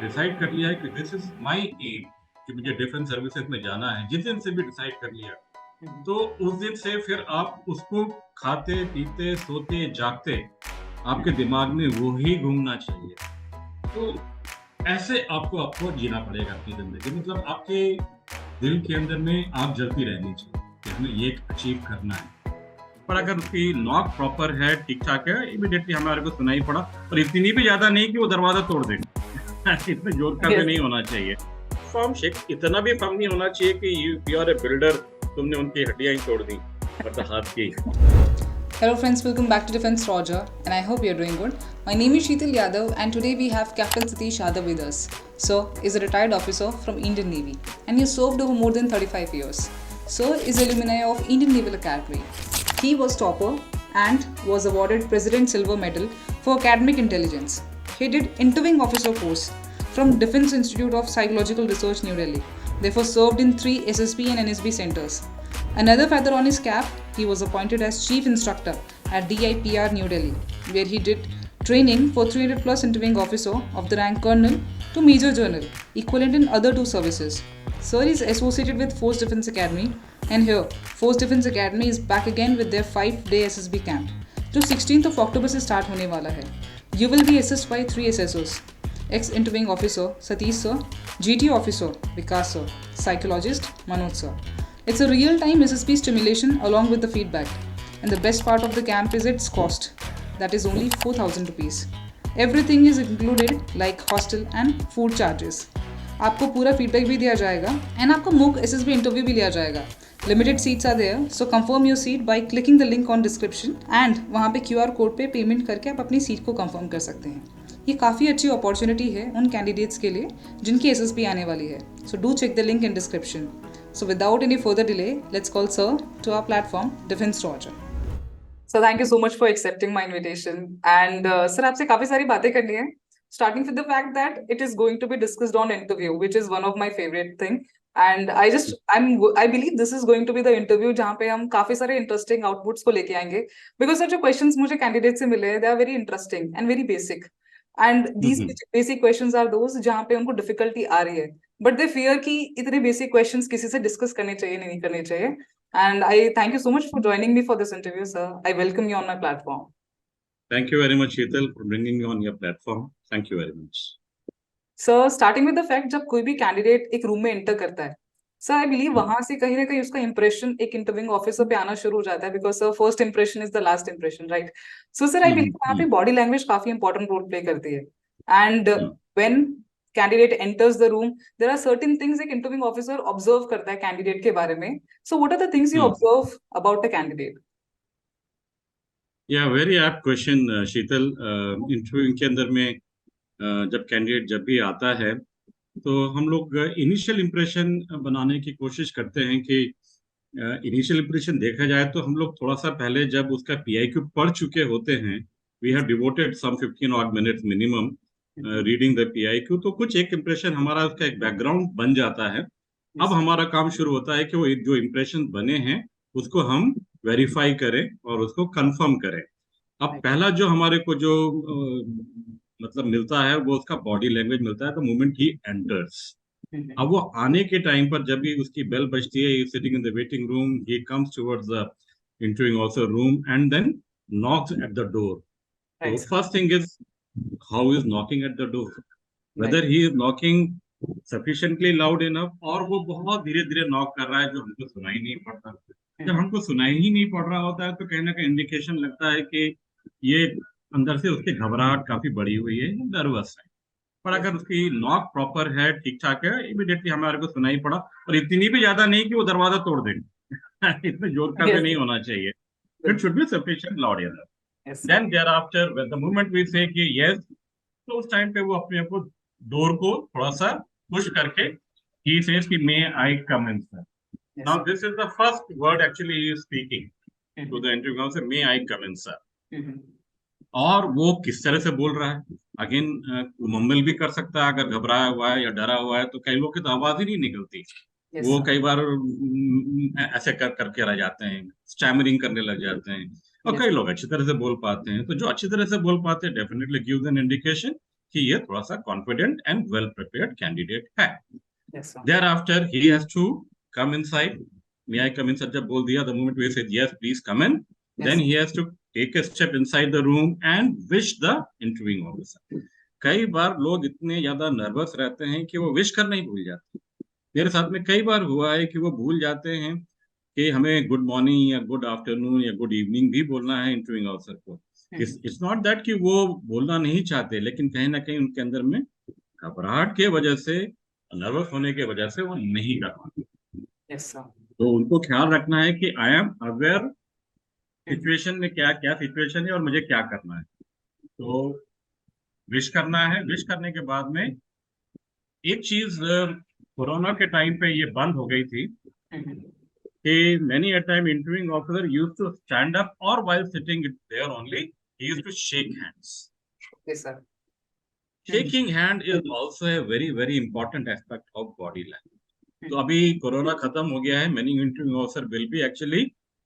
Decide कर लिया है कि दिस इज माय एम कि मुझे डिफेंस सर्विसेज में जाना है, जिस दिन से भी डिसाइड कर लिया, तो उस दिन से फिर आप उसको खाते पीते सोते जागते आपके दिमाग में वो ही घूमना चाहिए। तो ऐसे आपको आपको जीना पड़ेगा अपनी जिंदगी, मतलब आपके दिल के अंदर में आग जलती रहनी चाहिए कि हमें ये अचीव करना है। पर अगर उसकी नॉक प्रॉपर है, ठीक ठाक है, इमीडिएटली हमारे को सुनाई पड़ा, और इतनी भी ज्यादा नहीं कि वो दरवाजा तोड़ देंगे। इतने जोर का भी Yes. नहीं होना चाहिए। फर्म शेक इतना भी फर्म नहीं होना चाहिए कि यू आर ए बिल्डर, तुमने उनकी हड्डियां ही तोड़ दी, मतलब हाथ की। Hello friends, welcome back to Defense Roger and I hope you're doing good. My name is Sheetal Yadav and today we have Captain Satish Yadav with us. Sir is a retired officer from Indian Navy and he served over more than 35 years. Sir is alumni of Indian Naval Academy. He was topper and was awarded President Silver Medal for Academic Intelligence. He did interwing officer course from Defense Institute of Psychological Research, New Delhi. Therefore served in 3 SSB and NSB centers. Another feather on his cap, he was appointed as Chief Instructor at DIPR New Delhi, where he did training for 300 plus interviewing officer of the rank Colonel to Major General, equivalent in other two services. Sir is associated with Force Defense Academy, and here, Force Defense Academy is back again with their 5-day SSB camp, जो 16th of October से start होने वाला है. You will be assessed by 3 SSOs. Ex-interviewing officer Satish sir, GT officer Vikas sir, psychologist Manoj sir. It's a real-time SSP stimulation along with the feedback. And the best part of the camp is its cost. That is only 4,000 rupees. Everything is included like hostel and food charges. आपको पूरा feedback भी दिया जाएगा and आपका मूक SSB interview भी लिया जाएगा. Limited seats are there, so confirm your seat by clicking the link on description and वहाँ पे क्यूआर कोड पे पेमेंट करके आप अपनी सीट को कंफर्म कर सकते हैं. ये काफ़ी अच्छी अपॉर्चुनिटी है उन कैंडिडेट्स के लिए जिनकी एसएसबी आने वाली है. So do check the link in description. So without any further delay, let's call Sir to our platform, Defense Roger. So thank you so much for accepting my invitation. And Sir, आपसे काफी सारी बातें करनी है. Starting with the fact that it is going to be discussed on interview, which is one of my favorite thing. And I believe this is going to be the interview जहाँ पे हम काफी सारे interesting outputs को लेके आएंगे. Because sir जो questions मुझे candidate से मिले हैं, they are very interesting and very basic. And these basic questions are those जहाँ पे उनको difficulty आ रही है. बट दे फियर कि इतने बेसिक क्वेश्चंस किसी से डिस्कस करने चाहिए नहीं करने चाहिए. And I thank you so much for joining me for this interview sir. I welcome you on my platform. Thank you very much Sheetal for bringing me on your platform. Thank you very much. Sir starting with the fact, जब कोई भी candidate एक room में enter करता है sir, I believe वहां से कहीं ना कहीं उसका इंप्रेशन एक इंटरव्यूइंग ऑफिसर पे आना शुरू हो जाता है. Because sir first impression is the last impression, right? So sir I believe वहां पे बॉडी लैंग्वेज काफी इंपॉर्टेंट रोल प्ले करती है. And when candidate enters the room, there are certain things एक interviewing officer observe करता है candidate के बारे में. So what are the things you observe about a candidate? या वेरी एप्ट क्वेश्चन शीतल. इंटरव्यू के अंदर में जब कैंडिडेट जब भी आता है तो हम लोग इनिशियल इम्प्रेशन बनाने की कोशिश करते हैं कि इनिशियल इम्प्रेशन देखा जाए तो हम लोग थोड़ा सा पहले जब उसका पीआईक्यू पढ़ चुके होते हैं, we have devoted some 15 odd minutes minimum reading the PIQ, तो कुछ एक इम्प्रेशन हमारा उसका एक बैकग्राउंड बन जाता है. अब हमारा काम शुरू होता है कि वो जो इम्प्रेशन बने हैं उसको हम वेरीफाई करें और उसको कंफर्म करें. अब पहला जो हमारे को जो मतलब मिलता है वो उसका बॉडी लैंग्वेज मिलता है, द मोमेंट ही एंटर्स. अब वो आने के टाइम पर जब भी उसकी बेल बजती है, sitting in the waiting room, he comes towards the interviewing officer room and then knocks at the door. So first thing is how he is knocking at the door, whether he is knocking sufficiently loud enough और वो बहुत धीरे धीरे knock कर रहा है जो हमको सुनाई नहीं पड़ रहा. जब हमको सुनाई ही नहीं पड़ रहा होता है तो कहीं ना कहीं इंडिकेशन लगता है कि ये अंदर से उसकी घबराहट काफी बढ़ी हुई है, नर्वस है. पर अगर उसकी नॉक प्रॉपर है, ठीक ठाक है, इमीडिएटली हमारे को सुनाई पड़ा, और इतनी भी ज्यादा नहीं कि वो दरवाजा तोड़ देंगे. इतने जोर का भी नहीं होना चाहिए. It should be sufficient loud enough. Then thereafter, when the moment we say कि yes, तो उस टाइम पे वो अपने आप को डोर को थोड़ा सा पुश करके he says कि may I come in, sir. Now this is the first word actually he is speaking to the interviewer, say may I come in, sir. और वो किस तरह से बोल रहा है, अगेन मुंबल भी कर सकता है. अगर घबराया हुआ है या डरा हुआ है तो कई लोग की तो आवाज ही नहीं निकलती. वो कई बार ऐसे करके रह जाते हैं, स्टैमरिंग करने लग जाते हैं. और कई लोग अच्छी तरह से बोल पाते हैं. तो जो अच्छी तरह से बोल पाते हैं डेफिनेटली गिव्स एन इंडिकेशन कि ये थोड़ा सा confident and well prepared candidate है। Yes, sir. Thereafter he has to come inside, may I come in sir जब बोल दिया, the moment we said yes please come in, Yes, then sir. He has to take a step inside the room and wish the interviewing officer. कई बार लोग इतने ज्यादा nervous रहते हैं कि वो विश करना ही भूल जाते हैं। मेरे साथ में कई बार हुआ है कि वो भूल जाते हैं कि हमें गुड मॉर्निंग या गुड आफ्टरनून या गुड इवनिंग भी बोलना है इंटरव्यूइंग ऑफिसर को। इट्स नॉट दैट कि वो बोलना नहीं चाहते, लेकिन कहीं ना कहीं उनके अंदर में घबराहट के वजह से, नर्वस होने के वजह से वो नहीं कर पाते। Yes, sir. तो उनको ख्याल रखना है कि आई एम अवेयर सिचुएशन में क्या क्या सिचुएशन है और मुझे क्या करना है। तो विश करना है। विश करने के बाद में एक चीज कोरोना के टाइम पे ये बंद हो गई थी कि many a time interviewing officer used to stand up, or while sitting there only he used to shake hands. Yes, sir. Shaking hand is also a very very important aspect of body language. तो अभी corona खत्म हो गया है, many interviewing officer will be actually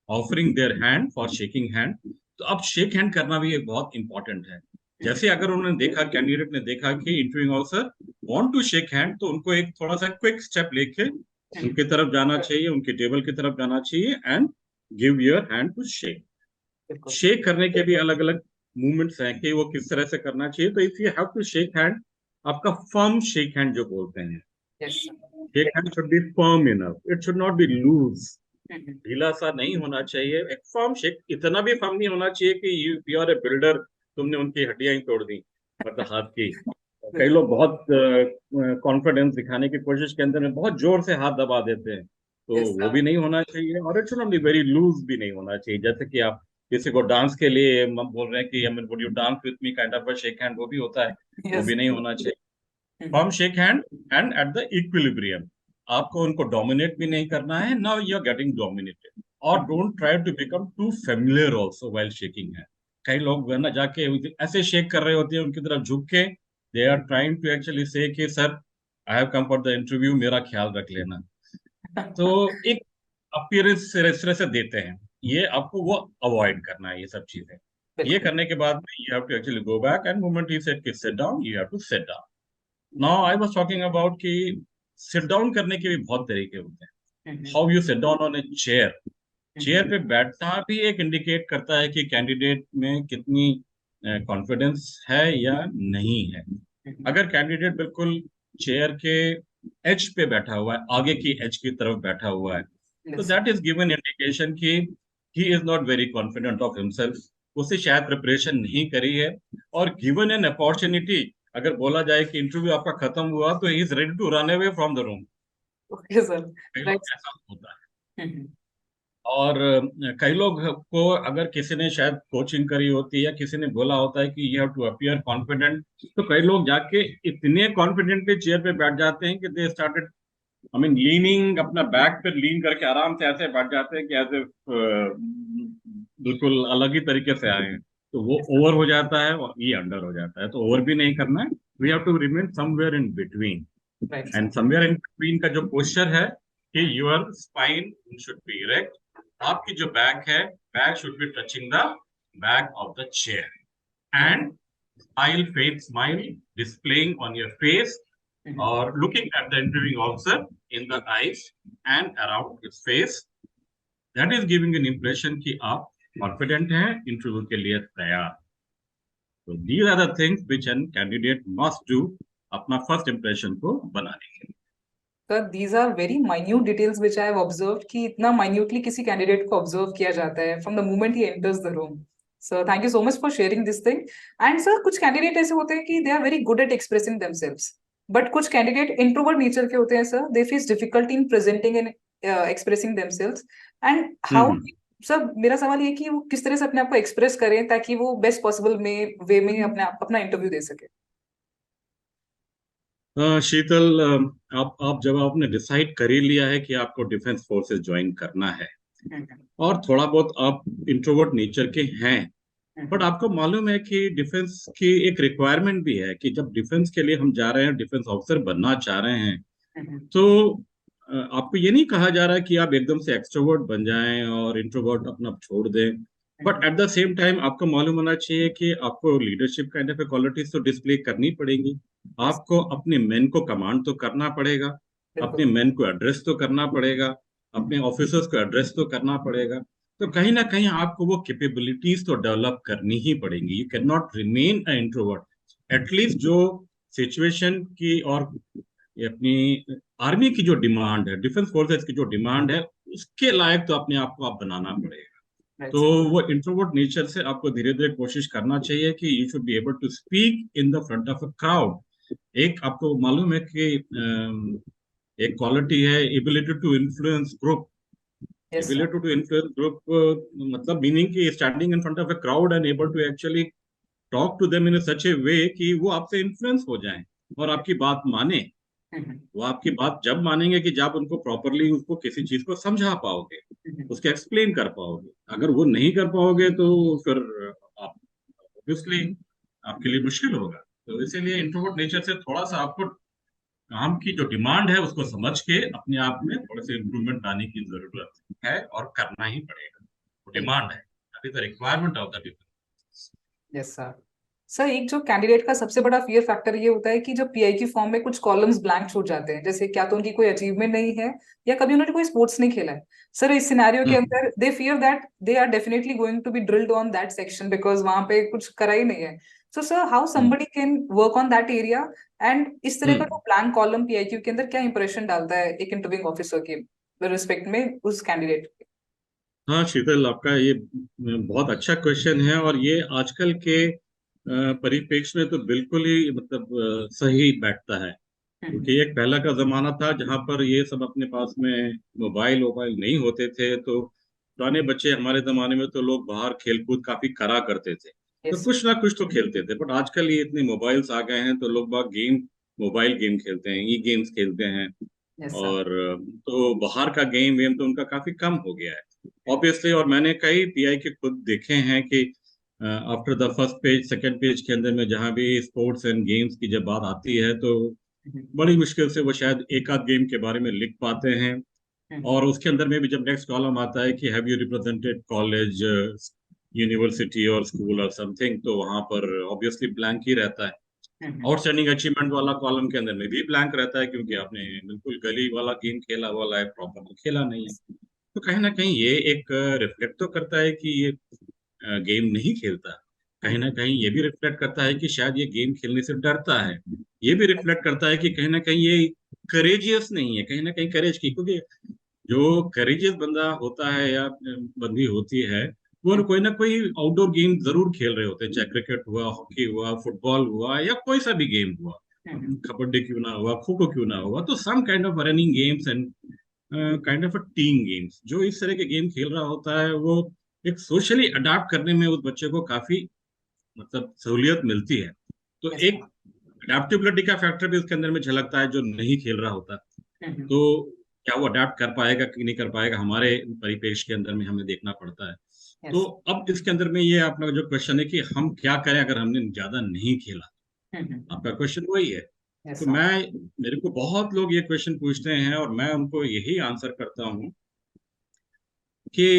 offering their hand for shaking hand. तो अब shake hand करना भी एक बहुत इंपॉर्टेंट है। जैसे अगर उन्होंने देखा, कैंडिडेट ने देखा कि interviewing officer want to shake hand, तो उनको एक थोड़ा सा क्विक स्टेप लेके उनकी तरफ जाना चाहिए, उनके टेबल की तरफ जाना चाहिए and give your hand to shake. Shake करने के भी अलग अलग मूवमेंट्स हैं कि वो किस तरह से करना चाहिए। तो if you have to shake hand, आपका फर्म शेक हैंड जो बोलते हैं, Yes, sir. Shake hand should be firm enough, it should not be loose, ढीला सा नहीं होना चाहिए। एक फर्म शेक, इतना भी फर्म नहीं होना चाहिए कि यू आर ए बिल्डर, तुमने उनकी हड्डियां ही तोड़ दी, मतलब हाथ की। कई लोग बहुत कॉन्फिडेंस दिखाने की कोशिश के अंदर में बहुत जोर से हाथ दबा देते हैं, तो Yes, वो sir. भी नहीं होना चाहिए। और it should not be very loose भी नहीं होना चाहिए, जैसे कि आप किसी को डांस के लिए हम बोल रहे हैं कि would you dance with me kind of a shake hand, वो भी होता है, वो Yes. भी नहीं होना चाहिए। Firm shake hand and at the equilibrium, आपको उनको डोमिनेट भी नहीं करना है, now you are getting dominated. और don't try to become too familiar also while shaking hand. कई लोग ना जाके ऐसे शेक कर रहे होते हैं, उनकी तरफ झुक के they are trying to actually say कि sir I have come for the interview, मेरा ख्याल रख लेना। तो एक अपीयरेंस इस तरह से देते हैं, ये आपको वो अवॉइड करना है ये सब चीजें। ये करने के बाद you have to actually go back and moment he said कि sit down, you have to sit down. Now I was talking about कि सिट डाउन करने के भी बहुत तरीके होते हैं। How you sit down on a chair, chair पे बैठना भी एक इंडिकेट करता है कि कैंडिडेट में कितनी कॉन्फिडेंस है या नहीं है। अगर कैंडिडेट बिल्कुल चेयर के एज पे बैठा हुआ है, आगे की एज की तरफ बैठा हुआ है, तो दैट इज गिवन इंडिकेशन कि he is not very confident of himself, उसे शायद प्रिपरेशन नहीं करी है। और गिवन एन अपॉर्चुनिटी, अगर बोला जाए कि इंटरव्यू आपका खत्म हुआ, तो he is ready to run away from the room. Okay, sir. Right. ऐसा होता है। और कई लोग को अगर किसी ने शायद कोचिंग करी होती है या किसी ने बोला होता है कि you have to appear confident, तो कई लोग जाके इतने कॉन्फिडेंटली चेयर पे बैठ जाते हैं कि they started I mean leaning, अपना बैक पे लीन करके आराम से ऐसे बैठ जाते हैं कि ऐसे बिल्कुल अलग ही तरीके से आए हैं। तो वो ओवर हो जाता है और ये अंडर हो जाता है, तो ओवर भी नहीं करना है। We have to remain somewhere in between. Right, and sir. Somewhere in between का जो पोस्चर है कि your spine should be erect, आपकी जो बैक है, back should be touching the back of the chair, and smile, face smile displaying on your face, or looking at the interviewing officer in the eyes and around his face. That is giving an impression कि आप confident हैं, interview के लिए तैयार। तो these are the things which an candidate must do अपना first impression को बनाने के लिए। Sir, these are very minute details which I have observed कि इतना minutely किसी candidate को observe किया जाता है from the moment he enters the room. So thank you so much for sharing this thing. And sir, कुछ candidate ऐसे होते हैं कि they are very good at expressing themselves. But कुछ candidate introvert nature के होते हैं sir, they face difficulty in presenting and expressing themselves. And how sir मेरा सवाल ये कि वो किस तरह से अपने आप को एक्सप्रेस करें ताकि वो बेस्ट पॉसिबल में वे में अपना इंटरव्यू दे सके। शीतल, आप जब आपने डिसाइड कर ही लिया है कि आपको डिफेंस फोर्सेस ज्वाइन करना है और थोड़ा बहुत आप इंट्रोवर्ट नेचर के हैं, बट आपको मालूम है कि डिफेंस की एक रिक्वायरमेंट भी है कि जब डिफेंस के लिए हम जा रहे हैं, डिफेंस ऑफिसर बनना चाह रहे हैं, तो आपको ये नहीं कहा जा रहा है कि आप एकदम से एक्सट्रोवर्ट बन जाएं और इंट्रोवर्ट अपना छोड़ दें। But at the same time आपको मालूम होना चाहिए कि आपको लीडरशिप काइंड ऑफ क्वालिटीज तो डिस्प्ले करनी पड़ेगी। यस। आपको अपने मेन को कमांड तो करना पड़ेगा, अपने बिल्कुल। मेन को एड्रेस तो करना पड़ेगा, अपने ऑफिसर्स को एड्रेस तो करना पड़ेगा। तो कहीं ना कहीं आपको वो कैपेबिलिटीज तो डेवलप करनी ही पड़ेंगी। You can not remain a introvert. At least जो सिचुएशन की और ये अपनी आर्मी की जो डिमांड है, डिफेंस फोर्सेस की जो डिमांड है, उसके लायक तो अपने आप को आप बनाना पड़ेगा। राइट तो सर। वो इंट्रोवर्ट नेचर से आपको धीरे धीरे कोशिश करना चाहिए कि you should be able to speak in the front of a crowd. एक आपको मालूम है कि एक क्वालिटी है ability to influence group. Yes sir. Ability to influence group मतलब मीनिंग कि standing in front of a crowd and able to actually talk to them in such a way कि वो आपसे इन्फ्लुएंस हो जाएं और आपकी बात माने। वो आपकी बात जब मानेंगे कि जब उनको प्रॉपरली उसको किसी चीज को समझा पाओगे, उसके एक्सप्लेन कर पाओगे। अगर वो नहीं कर पाओगे तो फिर आप ऑब्वियसली आपके लिए मुश्किल होगा। तो इसीलिए इंट्रोवर्ट नेचर से थोड़ा सा आपको काम की जो डिमांड है उसको समझ के अपने आप में थोड़े से इम्प्रूवमेंट लाने की जरूरत है और करना ही पड़ेगा। वो डिमांड है, that is the requirement of the people. Yes sir. Sir, एक जो कैंडिडेट का सबसे बड़ा फियर फैक्टर ये होता है कि जब पीआई की फॉर्म में कुछ कॉलम्स ब्लैंक छूट जाते हैं, जैसे क्या तो उनकी कोई अचीवमेंट नहीं है या कभी उन्होंने कोई स्पोर्ट्स नहीं खेला है। सर, इस सिनेरियो के अंदर they fear that they are definitely going to be drilled on that section because वहां पे कुछ करा ही नहीं है। So sir, how somebody can work on that area and इस तरह का जो ब्लैंक कॉलम पीआईक्यू के अंदर क्या इंप्रेशन डालता है एक इंटरव्यूइंग ऑफिसर के रिस्पेक्ट में उस कैंडिडेट। हाँ शीतल, आपका ये बहुत अच्छा क्वेश्चन है और ये आजकल के परिप्रेक्ष्य में तो बिल्कुल ही मतलब सही बैठता है। क्योंकि एक पहला का जमाना था जहाँ पर ये सब अपने पास में मोबाइल वोबाइल नहीं होते थे। तो पुराने बच्चे हमारे जमाने में तो लोग बाहर खेलकूद काफी करा करते थे, तो यस। कुछ ना कुछ तो खेलते थे। बट आजकल ये इतने मोबाइल्स आ गए हैं तो लोग बाग गेम, मोबाइल गेम खेलते हैं, ई गेम्स खेलते हैं। Yes sir. और तो बाहर का गेम वेम तो उनका काफी कम हो गया है ऑब्वियसली। और मैंने कई पीआई के खुद देखे हैं कि after the first page second page के अंदर में जहाँ भी स्पोर्ट्स एंड गेम्स की जब बात आती है तो बड़ी मुश्किल से वो शायद एक आध गेम के बारे में लिख पाते हैं। और उसके अंदर में भी जब नेक्स्ट कॉलम आता है कि have you represented college, university और स्कूल और समथिंग, तो वहां पर ऑब्वियसली ब्लैंक ही रहता है। आउटस्टैंडिंग अचीवमेंट वाला कॉलम के अंदर में भी ब्लैंक रहता है क्योंकि आपने बिल्कुल गली वाला गेम खेला वाला है, प्रॉपर खेला नहीं है। तो कहीं ना कहीं ये एक रिफ्लेक्ट तो करता है कि ये गेम नहीं खेलता। कहीं ना कहीं ये भी रिफ्लेक्ट करता है कि शायद ये गेम खेलने से डरता है। ये भी रिफ्लेक्ट करता है कि कहीं ना कहीं ये करेजियस नहीं है, कहीं ना कहीं करेज की, क्योंकि जो करेजियस बंदा होता है या बंदी होती है वो कोई ना कोई आउटडोर गेम जरूर खेल रहे होते हैं, चाहे क्रिकेट हुआ, हॉकी हुआ, फुटबॉल हुआ या कोई सा भी गेम हुआ, कबड्डी क्यों ना हुआ, खो खो क्यों ना हुआ, तो some kind of running games and kind of a team games. जो इस तरह के गेम खेल रहा होता है वो एक सोशली अडाप्ट करने में उस बच्चे को काफी मतलब सहूलियत मिलती है। तो यस एक अडेप्टेबिलिटी का फैक्टर भी उसके अंदर में झलकता है जो नहीं खेल रहा होता। सर। तो क्या वो अडेप्ट कर पाएगा कि नहीं कर पाएगा, हमारे परिपेश के अंदर में हमें देखना पड़ता है। तो यस। अब इसके अंदर में ये आपका जो क्वेश्चन है कि हम क्या करें अगर हमने ज्यादा नहीं खेला, आपका क्वेश्चन वही है। यस तो सर। मैं, मेरे को बहुत लोग ये क्वेश्चन पूछते हैं और मैं उनको यही आंसर करता हूँ कि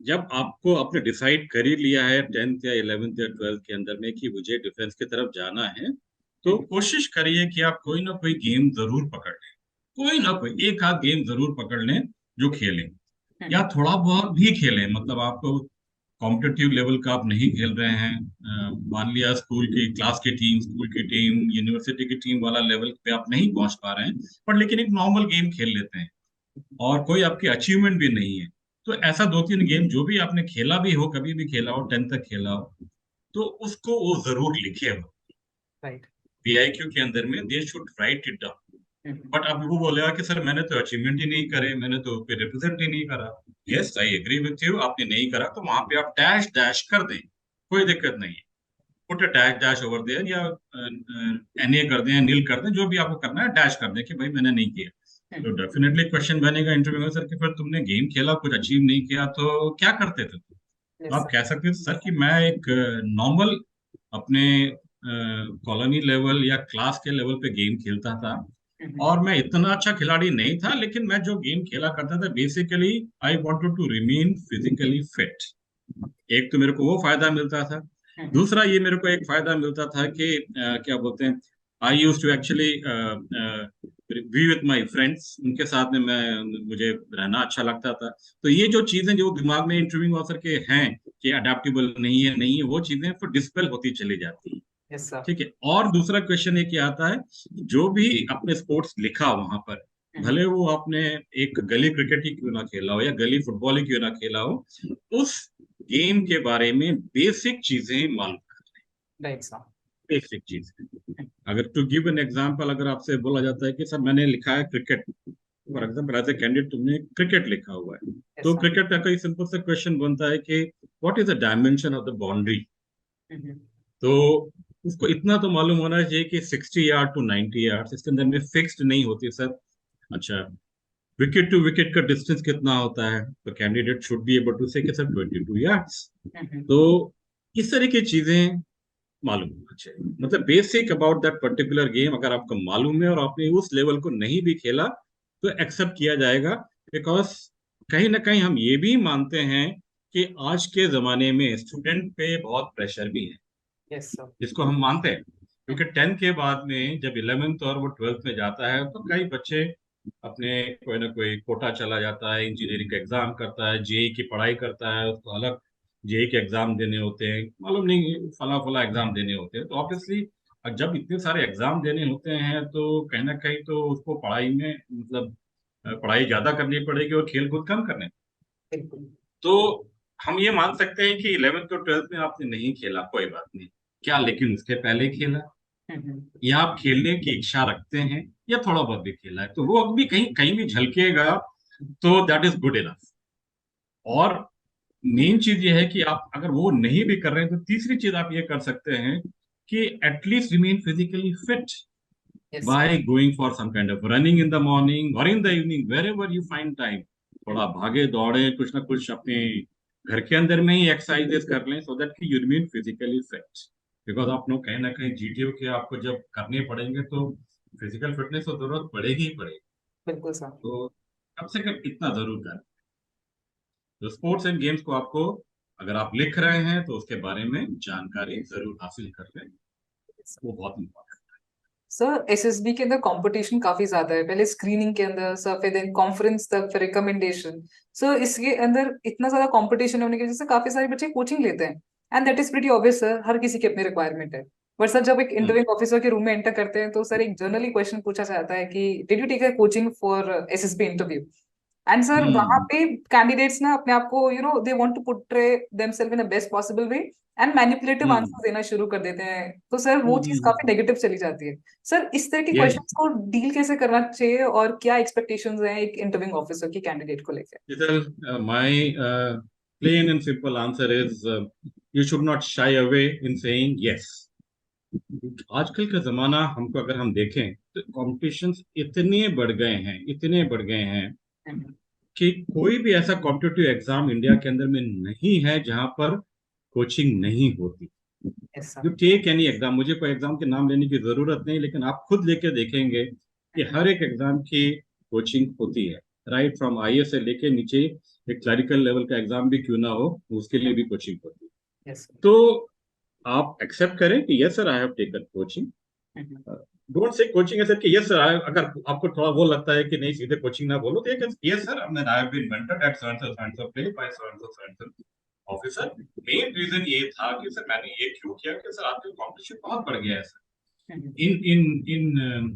जब आपको आपने डिसाइड कर ही लिया है 10th या 11th या 12th के अंदर में कि मुझे डिफेंस की तरफ जाना है, तो कोशिश करिए कि आप कोई ना कोई गेम जरूर पकड़ लें। कोई ना कोई एक आध गेम जरूर पकड़ लें जो खेलें, या थोड़ा बहुत भी खेलें। मतलब आपको कॉम्पिटिटिव लेवल का आप नहीं खेल रहे हैं, मान लिया स्कूल की क्लास की टीम, स्कूल की टीम, यूनिवर्सिटी की टीम वाला लेवल पे आप नहीं पहुंच पा रहे हैं, पर लेकिन एक नॉर्मल गेम खेल लेते हैं और कोई आपकी अचीवमेंट भी नहीं है, तो ऐसा दो तीन गेम जो भी आपने खेला भी हो, कभी भी खेला हो, 10th तक खेला हो, तो उसको वो जरूर लिखे हो राइट। पीआईक्यू के अंदर में। They should write it down. But अब वो बोलेगा कि सर मैंने तो अचीवमेंट ही नहीं करे, मैंने तो रिप्रेजेंट ही नहीं करा। Yes, I agree with you, आपने नहीं करा तो वहां पे आप डैश डैश कर दें, कोई दिक्कत नहीं है। Put dash dash over there, या एनए कर दें, नील कर दें, जो भी आपको करना है डैश कर दें कि भाई मैंने नहीं किया। तो डेफिनेटली क्वेश्चन बनेगा इंटरव्यू में, सर कि फिर तुमने गेम खेला कुछ अचीव नहीं किया तो क्या करते थे तुम? तो यस आप सर। कह सकते थे सर कि मैं एक नॉर्मल अपने कॉलोनी लेवल या क्लास के लेवल पे गेम खेलता था और मैं इतना अच्छा खिलाड़ी नहीं था, लेकिन मैं जो गेम खेला करता था basically I wanted to remain physically fit. एक तो मेरे को वो फायदा मिलता था, दूसरा ये मेरे को एक फायदा मिलता था कि क्या बोलते हैं, I use to actually be with my friends, उनके साथ में मुझे रहना अच्छा लगता था। तो ये जो चीजें जो दिमाग में इंटरव्यूइंग ऑफिसर के हैं कि अडेप्टेबल नहीं है वो चीजें फिर डिस्पेल होती चली जाती हैं। Yes sir. ठीक है। और दूसरा क्वेश्चन एक ये आता है, जो भी आपने स्पोर्ट्स लिखा वहां पर, भले वो आपने एक गली क्रिकेट ही क्यों ना खेला हो या गली फुटबॉल ही क्यों ना खेला हो, उस गेम के बारे में बेसिक चीजें मालूम, राइट सर। बेसिक चीजें। अगर टू गिव एन एग्जांपल, अगर आपसे बोला जाता है कि सर मैंने लिखा है cricket, for example as a candidate तुमने क्रिकेट लिखा हुआ है, यस तो सर। क्रिकेट का कोई सिंपल सा क्वेश्चन बनता है कि what is the dimension of the boundary. तो उसको इतना तो मालूम होना चाहिए कि 60 यार्ड टू 90 यार्ड, इसके अंदर में फिक्स्ड नहीं होती सर। अच्छा, विकेट टू विकेट का डिस्टेंस कितना होता है, तो candidate should be able to say कि सर 22 यार्ड्स। तो इस तरह की चीजें मालूम होना चाहिए, मतलब basic about that particular game अगर आपको मालूम है और आपने उस लेवल को नहीं भी खेला तो एक्सेप्ट किया जाएगा। बिकॉज कहीं ना कहीं हम ये भी मानते हैं कि आज के जमाने में स्टूडेंट पे बहुत प्रेशर भी है, यस सर। जिसको हम मानते हैं, क्योंकि 10th के बाद में जब 11th और वो 12th में जाता है तो कई बच्चे अपने कोई ना कोई कोटा चला जाता है, इंजीनियरिंग का एग्जाम करता है, जेई की पढ़ाई करता है, उसको अलग जेई के एग्जाम देने होते हैं, मालूम नहीं फला फला एग्जाम देने होते हैं। तो ऑब्वियसली जब इतने सारे एग्जाम देने होते हैं तो कहीं ना कहीं तो उसको पढ़ाई में मतलब पढ़ाई ज्यादा करनी पड़ेगी और खेल कूद कम करने। बिल्कुल। तो हम ये मान सकते हैं कि 11th और 12th में आपने नहीं खेला, कोई बात नहीं, क्या लेकिन उसके पहले खेला या आप खेलने की इच्छा रखते हैं या थोड़ा बहुत भी खेला है, तो वो अभी कहीं कहीं भी झलकेगा तो दैट इज गुड इनफ। और मेन चीज ये है कि आप अगर वो नहीं भी कर रहे हैं तो तीसरी चीज आप ये कर सकते हैं कि at least remain physically fit yes sir. by going for some kind of running in the morning or in the evening wherever you find time। थोड़ा भागे दौड़े, कुछ ना कुछ अपने घर के अंदर में ही एक्सरसाइजेस कर लें सो दैट कि you remain physically fit. Because आप लोग कहीं ना कहीं जीटीओ के आपको जब करने पड़ेंगे तो फिजिकल फिटनेस तो जरूरत पड़ेगी ही पड़ेगी। बिल्कुल सर। तो कम से कम इतना जरूर करें। तो स्पोर्ट्स एंड गेम्स को आपको, अगर आप लिख रहे हैं तो उसके बारे में जानकारी जरूर हासिल कर लें, वो बहुत इंपॉर्टेंट। सर एसएसबी के अंदर कंपटीशन काफी ज्यादा है, पहले स्क्रीनिंग के अंदर सर, फिर देन कॉन्फ्रेंस तक, फिर रिकमेंडेशन। सर इसके अंदर इतना ज्यादा कंपटीशन होने की वजह से काफी सारे बच्चे कोचिंग लेते हैं, and that is pretty obvious sir, हर किसी की अपनी रिक्वायरमेंट है। बट सर जब एक इंटरव्यूइंग ऑफिसर के रूम में एंटर करते हैं तो सर एक जनरली क्वेश्चन पूछा जाता है कि did you take a coaching for SSB interview. And sir वहां हम्म पे कैंडिडेट्स ना अपने आप को they want to portray themselves in the best possible way and manipulative hmm answer देना शुरू कर देते हैं, तो सर वो चीज हम्म काफी नेगेटिव चली जाती है। सर इस तरह के ये क्वेश्चंस को डील कैसे करना चाहिए और क्या एक्सपेक्टेशंस हैं एक इंटरव्यूइंग ऑफिसर की कैंडिडेट को लेकर। Jital, my plain and simple answer is you should not shy away in saying yes। आजकल का जमाना हमको अगर हम देखें तो कॉम्पिटिशन्स इतने बढ़ गए हैं, इतने बढ़ गए हैं कि कोई भी ऐसा कॉम्पिटिटिव एग्जाम इंडिया के अंदर में नहीं है जहां पर कोचिंग नहीं होती। Yes you take any exam, मुझे कोई एग्जाम के नाम लेने की जरूरत नहीं, लेकिन आप खुद लेके देखेंगे कि सर। हर एक एग्जाम की कोचिंग होती है। राइट फ्रॉम आईएएस से लेके नीचे एक क्लरिकल लेवल का एग्जाम भी क्यों ना हो, उसके लिए भी कोचिंग होती है। यस तो आप एक्सेप्ट करें कि yes sir I have taken coaching. Sir. Don't say coaching है सर कि यस सर, अगर आपको थोड़ा वो लगता है कि नहीं सीधे कोचिंग ना बोलो तो yes sir I have been mentored at so and so place by so and so officer. Main reason ये था कि सर मैंने ये क्यों किया कि सर आपके कॉम्पिटिशन बहुत बढ़ गया है sir. In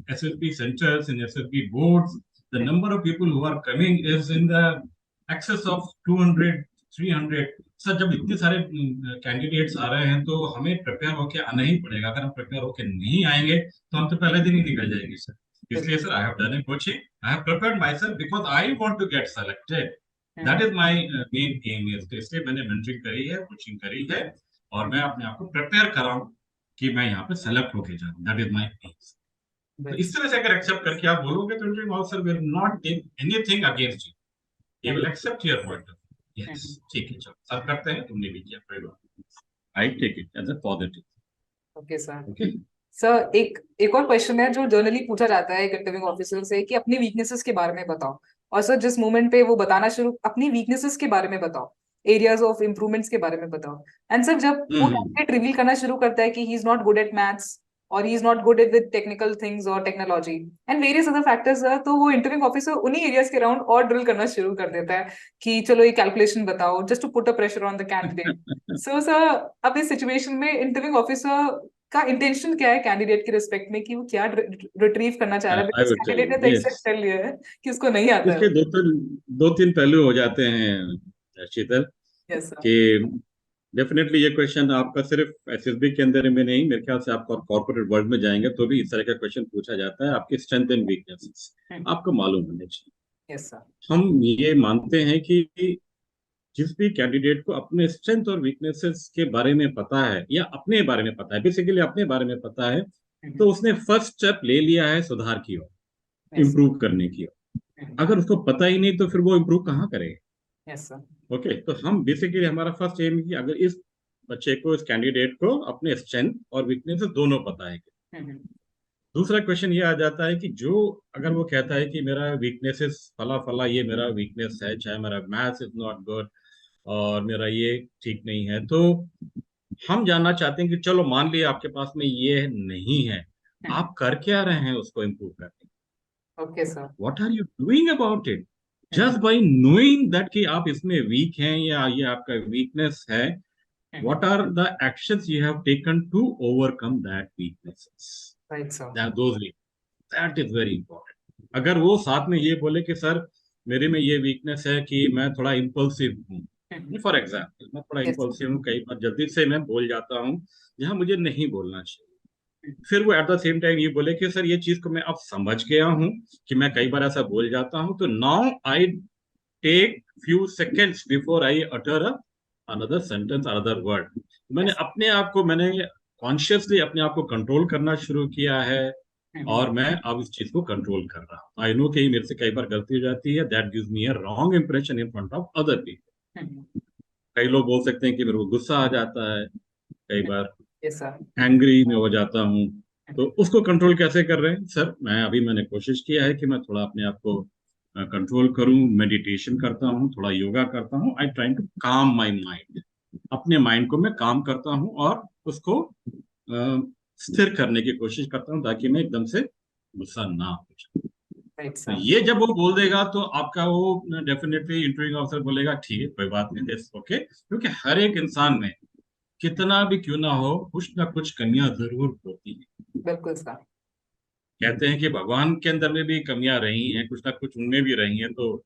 SSB centers, in SSB boards, the number of people who are coming is in the excess of 200, 300। Sir जब इतने सारे कैंडिडेट्स आ रहे हैं तो हमें प्रिपेयर होके आना ही पड़ेगा। अगर हम प्रिपेयर होके नहीं आएंगे तो हम तो पहले दिन ही निकल जाएंगे सर। इसलिए बिल्कुल sir I sir. Have done a coaching, I have prepared myself because I want to get selected. That is my main aim is, तो इसलिए मैंने मेंटरिंग करी है, कोचिंग करी है, और मैं अपने आप को प्रिपेयर कराऊं कि मैं यहाँ पे सेलेक्ट होके जाऊं। That is my aim. तो इस तरह से अगर एक्सेप्ट करके आप बोलोगे तो interview officer will not take anything against you, he will accept your point of view. Yes ठीक है, चलो सर करते हैं, तुमने भी किया, कोई बात, I take it as a positive. Okay sir. Okay. Sir एक एक और क्वेश्चन है जो जनरली पूछा जाता है एक इंटरव्यूइंग ऑफिसर से कि अपनी वीकनेसेस के बारे में बताओ, और सर जिस मोमेंट पे वो बताना शुरू अपनी वीकनेसेस के बारे में बताओ, एरियाज ऑफ इम्प्रूवमेंट्स के बारे में बताओ। एंड सर जब वो हम्म। कैंडिडेट रिवील करना शुरू करता है कि he is not good at maths और he is not good at with technical things और technology and various other factors, तो वो इंटरव्यूइंग ऑफिसर उन्हीं एरियाज के अराउंड और ड्रिल करना शुरू कर देता है कि चलो ये कैलकुलेशन बताओ, just to put a pressure on the candidate. So sir अब इस सिचुएशन में इंटरव्यूइंग ऑफिसर का इंटेंशन क्या है कैंडिडेट के रिस्पेक्ट में, कि वो क्या रिट्रीव करना चाह रहा है, आई बिकॉज विल टेल कैंडिडेट ने तो यू, यस। एक्सेप्ट कर लिया है कि उसको नहीं आता है। इसके दो तीन पहलू हो जाते हैं शीतल, यस सर। कि डेफिनेटली ये क्वेश्चन आपका सिर्फ एसएसबी के अंदर में नहीं, मेरे ख्याल से आपको कॉर्पोरेट वर्ल्ड में जाएंगे तो भी इस तरह का क्वेश्चन पूछा जाता है, आपकी स्ट्रेंथ एंड वीकनेसेस आपको मालूम होने चाहिए। Yes sir. हम ये मानते हैं कि जिस भी कैंडिडेट को अपने स्ट्रेंथ और वीकनेसेस के बारे में पता है या अपने बारे में पता है, बेसिकली अपने बारे में पता है, तो उसने फर्स्ट स्टेप ले लिया है सुधार की ओर, यस इम्प्रूव करने की ओर। अगर उसको पता ही नहीं तो फिर वो इम्प्रूव कहाँ करेगा? Yes sir. ओके, तो हम बेसिकली हमारा फर्स्ट एम है कि अगर इस बच्चे को, इस कैंडिडेट को अपने स्ट्रेंथ और वीकनेसेस दोनों पता है। दूसरा क्वेश्चन ये आ जाता है कि जो, अगर वो कहता है कि मेरा वीकनेसेस फला फला, ये मेरा वीकनेस है, चाहे मेरा मैथ्स इज नॉट गुड और मेरा ये ठीक नहीं है, तो हम जानना चाहते हैं कि चलो मान लिया आपके पास में ये नहीं है, आप कर क्या रहे हैं उसको इम्प्रूव करने? Okay sir. What are you doing about it? Just by knowing that कि आप इसमें वीक हैं या ये आपका वीकनेस है, what are the actions you have taken to overcome that weaknesses, right sir. that those weak, that is very important. अगर वो साथ में ये बोले कि सर मेरे में ये वीकनेस है कि मैं थोड़ा इम्पल्सिव हूँ, फॉर एग्जाम्पल मैं थोड़ा यस। इम्पल्सिव हूँ, कई बार जल्दी से मैं बोल जाता हूँ जहाँ मुझे नहीं बोलना चाहिए, फिर वो एट द सेम टाइम ये बोले कि सर ये चीज को मैं अब समझ गया हूँ कि मैं कई बार ऐसा बोल जाता हूँ, तो now I take few seconds before I utter another sentence, another word. मैंने अपने आप को, मैंने कॉन्शियसली अपने आप को कंट्रोल करना शुरू किया है और मैं अब इस चीज को कंट्रोल कर रहा हूँ। आई नो कि मेरे से कई बार गलती हो जाती है, that gives me a wrong impression in front of other people. कई लोग बोल सकते हैं कि मेरे को गुस्सा आ जाता है, कई बार यस सर। एंग्री में हो जाता हूँ, तो उसको कंट्रोल कैसे कर रहे हैं सर? मैंने कोशिश किया है कि मैं थोड़ा अपने आप को कंट्रोल करूं, मेडिटेशन करता हूं, थोड़ा योगा करता हूं, आई ट्राइंग टू काम माय माइंड, अपने माइंड को मैं काम करता हूं और उसको स्थिर करने की कोशिश करता हूं ताकि मैं एकदम से गुस्सा ना हो जाए। राइट तो सर। ये जब वो बोल देगा तो आपका वो डेफिनेटली इंटरव्यूइंग ऑफिसर बोलेगा ठीक है कोई बात नहीं, दिस ओके, क्योंकि हर एक इंसान में कितना भी क्यों ना हो, कुछ ना कुछ कमियां जरूर होती है। बिल्कुल सर। कहते हैं कि भगवान के अंदर में भी कमियां रही हैं, कुछ ना कुछ उनमें भी रही हैं, तो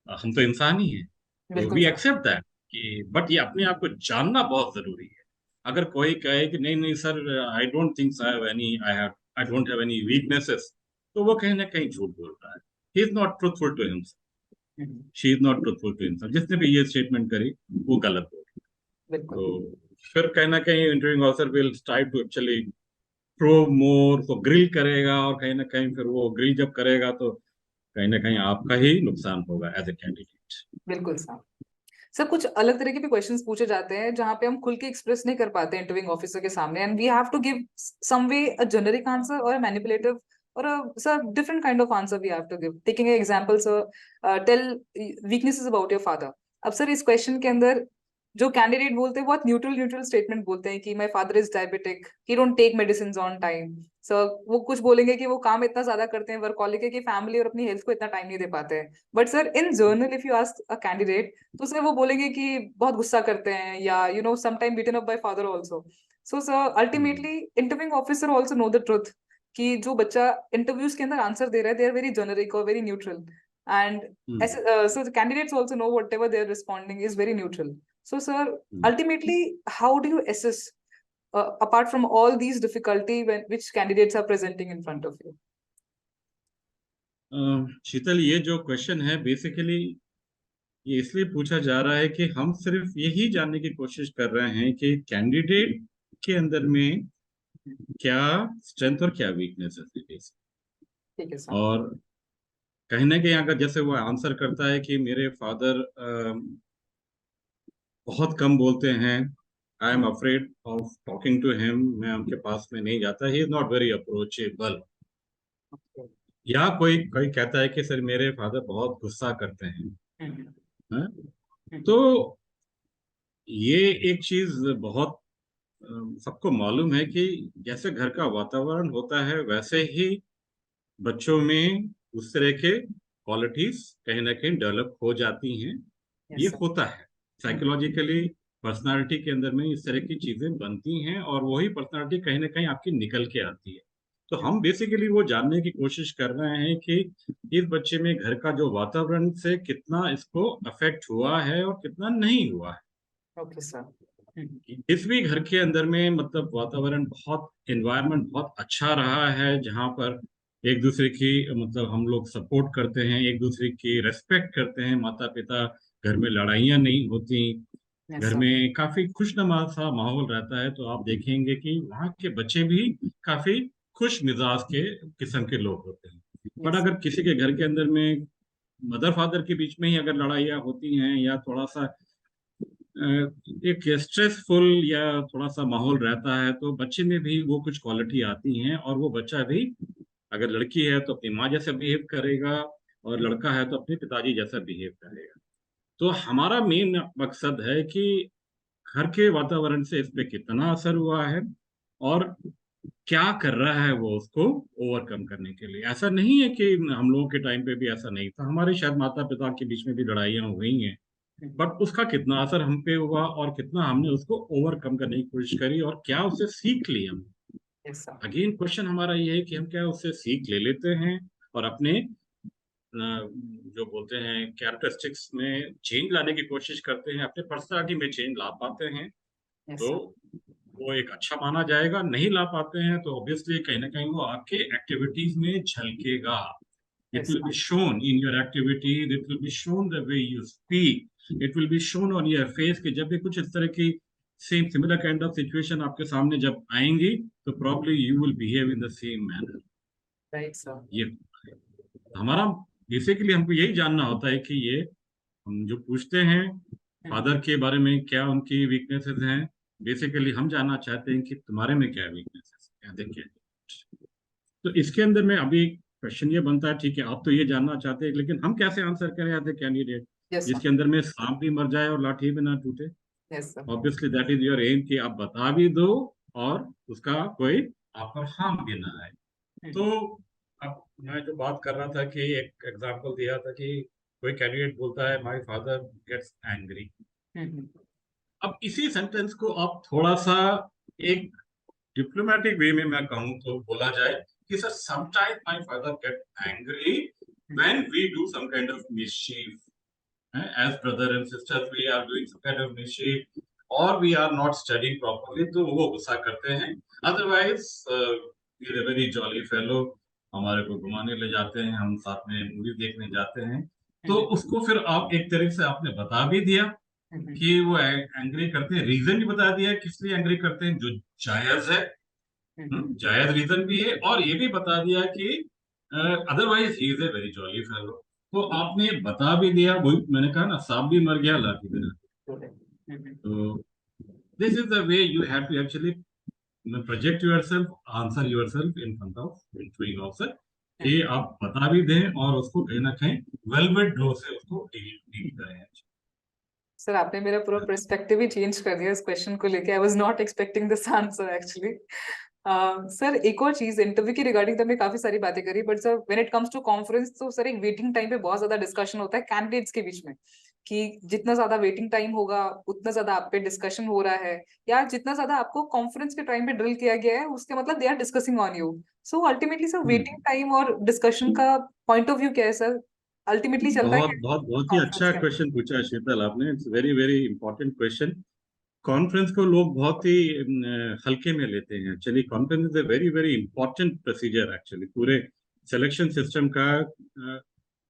हम तो इंसान ही हैं, तो बिल्कुल वी सर। एक्सेप्ट दैट कि, बट ये अपने आप को जानना बहुत जरूरी है। अगर कोई कहे कि नहीं नहीं sir, I don't think I have any, I don't have any weaknesses, तो वो कहीं ना कहीं झूठ बोल रहा है। He is not truthful to himself, she is not truthful to himself, जिसने भी ये स्टेटमेंट करी वो गलत बोल रही है। बिल्कुल। तो फिर कहीं ना कहीं interviewing officer will try to actually probe more, तो ग्रिल करेगा, और कहीं ना कहीं फिर वो ग्रिल जब करेगा तो कहीं ना कहीं आपका ही नुकसान होगा एज ए कैंडिडेट। बिल्कुल सर। सर कुछ अलग तरह के भी क्वेश्चंस पूछे जाते हैं जहां पे हम खुल के एक्सप्रेस नहीं कर पाते इंटरव्यूइंग ऑफिसर के सामने, and we have to give some way a generic answer और मैनिपुलेटिव और sir different kind of answer we have to give. Taking an example sir, tell weaknesses about your father. अब sir इस question के अंदर जो candidate बोलते हैं बहुत न्यूट्रल न्यूट्रल स्टेटमेंट बोलते हैं कि my father is diabetic, he don't take medicine on time. Sir वो कुछ बोलेंगे कि वो काम इतना ज्यादा करते हैं वर्कहॉलिक है कि फैमिली और अपनी हेल्थ को इतना टाइम नहीं दे पाते हैं। But sir in general if you ask a candidate, तो सर वो बोलेंगे कि बहुत गुस्सा करते हैं या you know some time beaten up by father also. So sir ultimately interviewing officer also know the truth कि जो बच्चा इंटरव्यूज के अंदर आंसर दे रहा है दे आर वेरी जेनरिक और very neutral, and so the candidates also know whatever they're responding is very neutral. So sir, ultimately how do you assess apart from all these difficulty which candidates are presenting in front of you? शीतल, ये जो question है basically ये इसलिए पूछा जा रहा है कि हम सिर्फ यही जानने की कोशिश कर रहे हैं कि कैंडिडेट के अंदर में क्या स्ट्रेंथ और क्या वीकनेस है बेसिक। ठीक है सर। और कहीं ना कहीं अगर जैसे वो आंसर करता है कि मेरे फादर बहुत कम बोलते हैं, I am afraid of talking to him, मैं उनके पास में नहीं जाता, he is not very approachable. या कोई कोई कहता है कि सर मेरे फादर बहुत गुस्सा करते हैं, हाँ? तो ये एक चीज बहुत सबको मालूम है कि जैसे घर का वातावरण होता है वैसे ही बच्चों में उस तरह के क्वालिटीज कहीं ना कहीं डेवलप हो जाती हैं। ये यस सर। होता है साइकोलॉजिकली, पर्सनालिटी के अंदर में इस तरह की चीजें बनती हैं और वही पर्सनालिटी कहीं ना कहीं आपकी निकल के आती है। तो हम बेसिकली वो जानने की कोशिश कर रहे हैं कि इस बच्चे में घर का जो वातावरण से कितना इसको अफेक्ट हुआ है और कितना नहीं हुआ है। Okay sir. इस भी घर के अंदर में मतलब वातावरण बहुत, एनवायरनमेंट बहुत अच्छा रहा है जहाँ पर एक दूसरे की मतलब हम लोग सपोर्ट करते हैं, एक दूसरे की रेस्पेक्ट करते हैं, माता पिता, घर में लड़ाइयाँ नहीं होती, यस घर सर। में काफी खुशनुमा सा माहौल रहता है। तो आप देखेंगे कि वहाँ के बच्चे भी काफी खुश मिजाज के किस्म के लोग होते हैं। पर यस। अगर किसी के घर के अंदर में मदर फादर के बीच में ही अगर लड़ाइयाँ होती हैं या थोड़ा सा एक स्ट्रेसफुल या थोड़ा सा माहौल रहता है तो बच्चे में भी वो कुछ क्वालिटी आती हैं और वो बच्चा भी, अगर लड़की है तो अपनी माँ जैसा बिहेव करेगा और लड़का है तो अपने पिताजी जैसा बिहेव करेगा। तो हमारा मेन मकसद है कि घर के वातावरण से इस पे कितना असर हुआ है और क्या कर रहा है वो उसको ओवरकम करने के लिए। ऐसा नहीं है कि हम लोगों के टाइम पे भी ऐसा नहीं था, हमारे शायद माता पिता के बीच में भी लड़ाइयाँ हुई हैं, बट उसका कितना असर हम पे हुआ और कितना हमने उसको ओवरकम करने की कोशिश करी और क्या उससे सीख ली हम। Yes sir. अगेन क्वेश्चन हमारा ये है कि हम क्या उससे सीख ले लेते हैं और अपने जो बोलते हैं कैरेक्टरिस्टिक्स में चेंज लाने की कोशिश करते हैं, अपने पर्सनालिटी में चेंज ला पाते हैं यस तो सर। वो एक अच्छा माना जाएगा। नहीं ला पाते हैं तो ऑब्वियसली कहीं ना कहीं वो आपके एक्टिविटीज में झलकेगा। It yes will be shown in your activities, it will be shown the way you speak, it will be shown on your face कि जब भी कुछ इस तरह की same similar kind of situation आपके सामने जब आएंगी तो probably you will behave in the same manner. Right sir. ये हमारा बेसिकली हमको यही जानना होता है कि ये हम जो पूछते हैं फादर के बारे में क्या उनकी वीकनेसेस हैं, बेसिकली हम जानना चाहते हैं कि तुम्हारे में क्या वीकनेसेस क्या देखे। तो इसके अंदर में अभी क्वेश्चन ये बनता है, ठीक है आप तो ये जानना चाहते हैं लेकिन हम कैसे आंसर करें as a candidate yes sir. जिसके अंदर में सांप भी मर जाए और लाठी भी ना टूटे। Yes sir. Obviously that is your aim कि आप बता भी दो और उसका कोई आप पर हार्म भी ना आए। तो अब मैं जो बात कर रहा था कि एक एग्जांपल दिया था कि कोई कैंडिडेट बोलता है माय फादर गेट्स एंग्री। अब इसी सेंटेंस को आप थोड़ा सा एक डिप्लोमेटिक वे में मैं कहूँ तो बोला जाए कि sir sometime my father get angry when we do some kind of mischief, as brother and sisters we are doing some kind of mischief or we are not studying properly तो वो गुस्सा करते हैं। Otherwise he is a very jolly fellow, हमारे को घुमाने ले जाते हैं, हम साथ में मूवी देखने जाते हैं। तो उसको फिर आप एक तरीके से आपने बता भी दिया कि वो एंग्री करते हैं, रीजन भी बता दिया किस लिए एंग्री करते हैं जो जायज है, जायज रीजन भी है, और ये भी बता दिया कि otherwise he is a very jolly fellow. तो आपने बता भी दिया, वही मैंने कहा ना सांप भी मर गया लाठी भी ना। तो this is the way you have to actually project yourself, answer yourself in front of interviewing officer कि आप बता भी दें और उसको कहीं ना कहीं वेलवेट ड्रो से उसको डील करें। सर आपने मेरा पूरा पर्सपेक्टिव ही चेंज कर दिया इस क्वेश्चन को लेके। I was not expecting this answer actually. Sir एक और चीज, इंटरव्यू की रिगार्डिंग तो हमने काफी सारी बातें करी, but sir when it comes to conference तो सर एक वेटिंग टाइम पे बहुत ज्यादा डिस्कशन होता है कैंडिडेट्स के बीच में कि जितना ज्यादा वेटिंग टाइम होगा उतना ज्यादा आप पे डिस्कशन हो रहा है, या जितना ज्यादा आपको कॉन्फ्रेंस के टाइम पे ड्रिल किया गया है उसके मतलब they are discussing on you. So ultimately sir waiting time और डिस्कशन का पॉइंट ऑफ व्यू क्या है सर? अल्टीमेटली चलता है बहुत क्या बहुत बहुत ही कॉन्फ्रेंस अच्छा के क्वेश्चन पूछा है शीतल आपने, it's very very important question. Conference को लोग बहुत ही हल्के में लेते हैं। Actually conference is a very very important procedure actually पूरे सिलेक्शन सिस्टम का।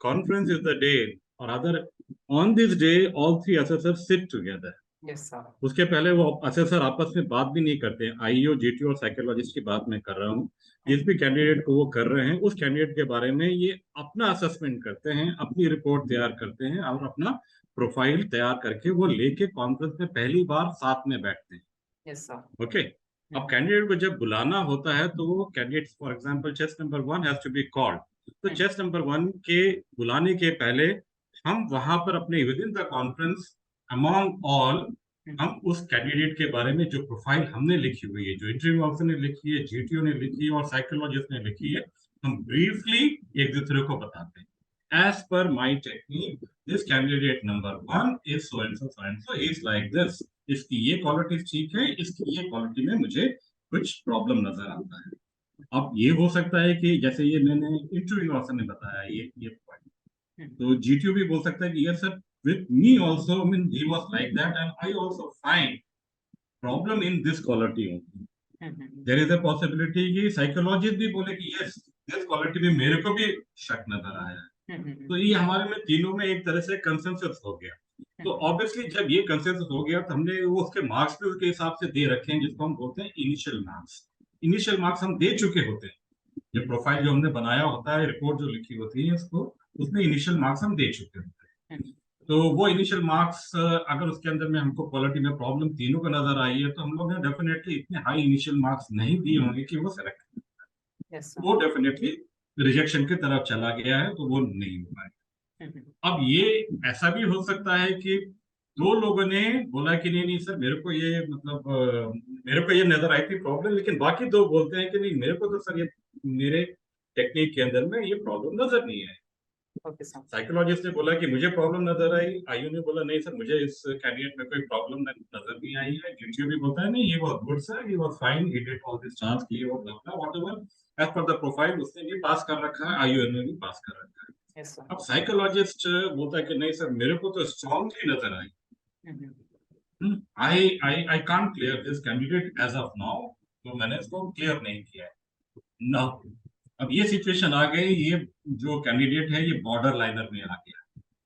कॉन्फ्रेंस इज द डे और other on this day all three assessor sit together. Yes sir. उसके पहले वो असेसर आपस में बात भी नहीं करते हैं। आईओ जीटीओ और साइकोलॉजिस्ट की बात मैं कर रहा हूँ। जिस भी कैंडिडेट को वो कर रहे हैं उस कैंडिडेट के बारे में ये अपना असेसमेंट करते हैं, अपनी रिपोर्ट तैयार करते हैं और अपना प्रोफाइल तैयार करके वो लेके कॉन्फ्रेंस में पहली बार साथ में बैठते हैं। Yes sir. ओके, अब कैंडिडेट को जब बुलाना होता है तो वो candidate for example chest number 1 has to be called. तो चेस्ट नंबर 1 के बुलाने के पहले हम वहां पर अपने within the conference among all हम उस कैंडिडेट के बारे में जो प्रोफाइल हमने लिखी हुई है, जो इंटरव्यू ऑफिसर ने लिखी है, जीटीओ ने लिखी है और साइकोलॉजिस्ट ने लिखी है, हम ब्रीफली एक दूसरे को बताते हैं। As per my technique, this candidate number 1 is so and so, so and so, is like this. इसकी ये क्वालिटी ठीक है, इसकी ये क्वालिटी में मुझे कुछ प्रॉब्लम नजर आता है। अब ये हो सकता है कि जैसे ये मैंने इंटरव्यू ऑफिसर ने बताया ये point, तो जीटीओ भी बोल सकता है कि yes sir, with me also, I mean, he was like that, and I also find problem in this quality only. There is a possibility कि साइकोलॉजिस्ट भी बोले कि यस, दिस क्वालिटी में मेरे को भी शक नजर आया है। तो ये हमारे में तीनों में एक तरह से कंसेंसस हो गया। तो ऑब्वियसली जब ये कंसेंसस हो गया तो हमने वो उसके मार्क्स भी उसके हिसाब से दे रखे हैं, जिसको हम बोलते हैं इनिशियल मार्क्स। इनिशियल मार्क्स हम दे चुके होते हैं, ये प्रोफाइल जो हमने बनाया होता है, रिपोर्ट जो लिखी होती है उसको, उसमें इनिशियल मार्क्स हम दे चुके होते हैं। तो वो इनिशियल मार्क्स अगर उसके अंदर में हमको क्वालिटी में प्रॉब्लम तीनों को नजर आई है, तो हम लोग ने डेफिनेटली इतने हाई इनिशियल मार्क्स नहीं दिए होंगे कि वो सेलेक्ट, वो डेफिनेटली रिजेक्शन की तरफ चला गया है, तो वो नहीं हो पाएगा। अब ये ऐसा भी हो सकता है कि दो लोगों ने बोला कि नहीं नहीं सर, मेरे को ये मतलब मेरे को ये नजर आई थी प्रॉब्लम, लेकिन बाकी दो बोलते हैं कि नहीं, मेरे को तो सर ये मेरे टेक्निक के अंदर में ये प्रॉब्लम नजर नहीं है। साइकोलॉजिस्ट ने बोला कि मुझे प्रॉब्लम नजर आई, आयु ने बोला नहीं सर, मुझे इस कैंडिडेट में कोई प्रॉब्लम नजर नहीं आई है। जीटीओ भी बोलता है नहीं, ये was good sir, he was fine, he did all this task, ये वो whatever as per the profile, उसने भी पास कर रखा है, आयु ने भी पास कर रखा है। अब साइकोलॉजिस्ट बोलता है कि नहीं सर, मेरे को तो स्ट्रांगली नजर आई, I can't clear this candidate as of now, तो मैंने इसको क्लियर नहीं किया है ना। अब ये सिचुएशन आ गई, ये जो कैंडिडेट है ये बॉर्डर लाइनर में आ गया,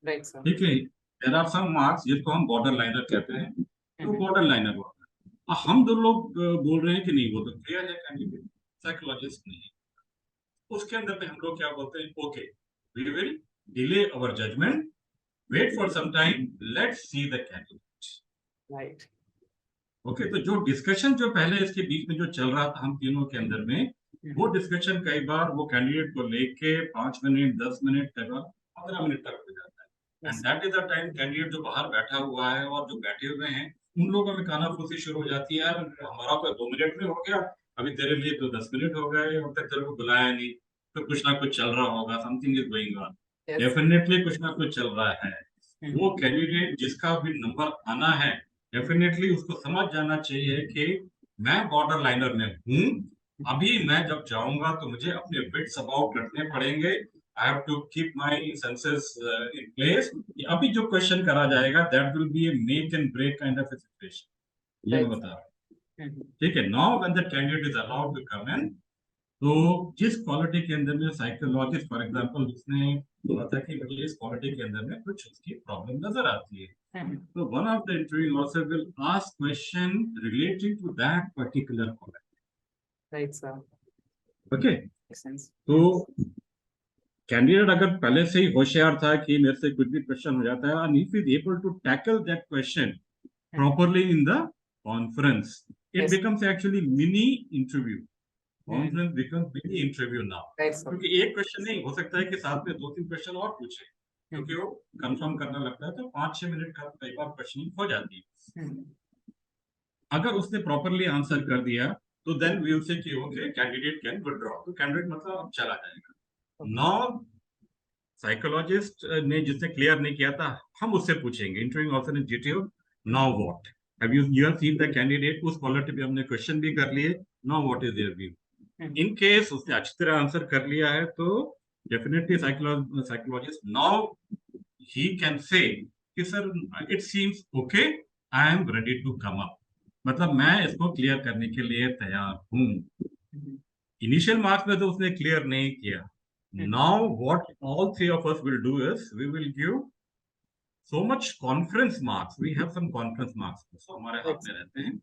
राइट सर। ठीक है। देयर आर सम मार्क्स जिसको हम बॉर्डर लाइनर कहते हैं, तो बॉर्डर लाइनर होता है। हम दो लोग बोल रहे हैं कि नहीं, वो तो क्लियर है कैंडिडेट, साइकोलॉजिस्ट नहीं। उसके अंदर में हम लोग क्या बोलते हैं, okay we will delay our judgment, wait for some time, let's see the candidate. Right. Okay, तो जो डिस्कशन जो पहले इसके बीच में जो चल रहा था हम तीनों के अंदर में, वो डिस्कशन कई बार वो कैंडिडेट को लेके 5 मिनट 10 मिनट, कई बार 15 मिनट तक हो जाता है। And that is the time candidate जो बाहर बैठा हुआ है और जो बैठे हुए हैं, उन लोगों में कानाफूसी शुरू हो जाती है, यार हमारा तो 2 मिनट में हो गया, अभी तेरे लिए तो 10 मिनट हो गए, अब तक तेरे को बुलाया नहीं, तो कुछ ना कुछ चल रहा होगा, something is going on. Definitely कुछ ना कुछ चल रहा है। वो कैंडिडेट जिसका भी नंबर आना है, डेफिनेटली उसको समझ जाना चाहिए कि मैं बॉर्डर लाइनर में हूँ, अभी मैं जब जाऊंगा तो मुझे अपने विट्स अबाउट रखने पड़ेंगे, I have to keep my senses in place. अभी जो क्वेश्चन करा जाएगा that will be a make and break kind of situation, ये मैं बता रहा हूँ। ठीक है, now when the candidate is allowed to come in, तो जिस क्वालिटी के अंदर में साइकोलॉजिस्ट फॉर एग्जांपल उसने बोला था कि मुझे इस क्वालिटी के अंदर में कुछ उसकी प्रॉब्लम नजर आती है, तो one of the interview officer will ask question relating to that particular quality. Right sir. Okay, तो कैंडिडेट अगर पहले से ही होशियार था कि मेरे से कुछ भी क्वेश्चन हो जाता है, and if is able to tackle that question properly in the conference, it Yes. becomes actually mini interview. Conference becomes mini interview now. Right, sir. क्योंकि एक क्वेश्चन नहीं हो सकता है कि साथ में 2-3 क्वेश्चन और पूछे, क्योंकि वो कंफर्म करना लगता है, तो 5-6 मिनट का कई बार क्वेश्चनिंग हो जाती है। अगर उसने प्रॉपरली आंसर कर दिया तो देन वी विल से कि ओके कैंडिडेट कैन विथड्रॉ, तो कैंडिडेट मतलब अब चला जाएगा। नाउ साइकोलॉजिस्ट ने जिसने क्लियर नहीं किया था, हम उससे पूछेंगे इंटरव्यू ऑफिसर ने GTO, now what have you have seen the candidate, उस क्वालिटी पे हमने क्वेश्चन भी कर लिए, now what is their view. In case उसने अच्छी तरह आंसर कर लिया है तो definitely psychologist now he can say कि sir it seems okay, I am ready to come up, मतलब मैं इसको क्लियर करने के लिए तैयार हूँ। इनिशियल मार्क्स में तो उसने क्लियर नहीं किया। Now what all three of us will do is we will give so much conference marks, we have some conference marks, so हमारे हाथ में रहते हैं,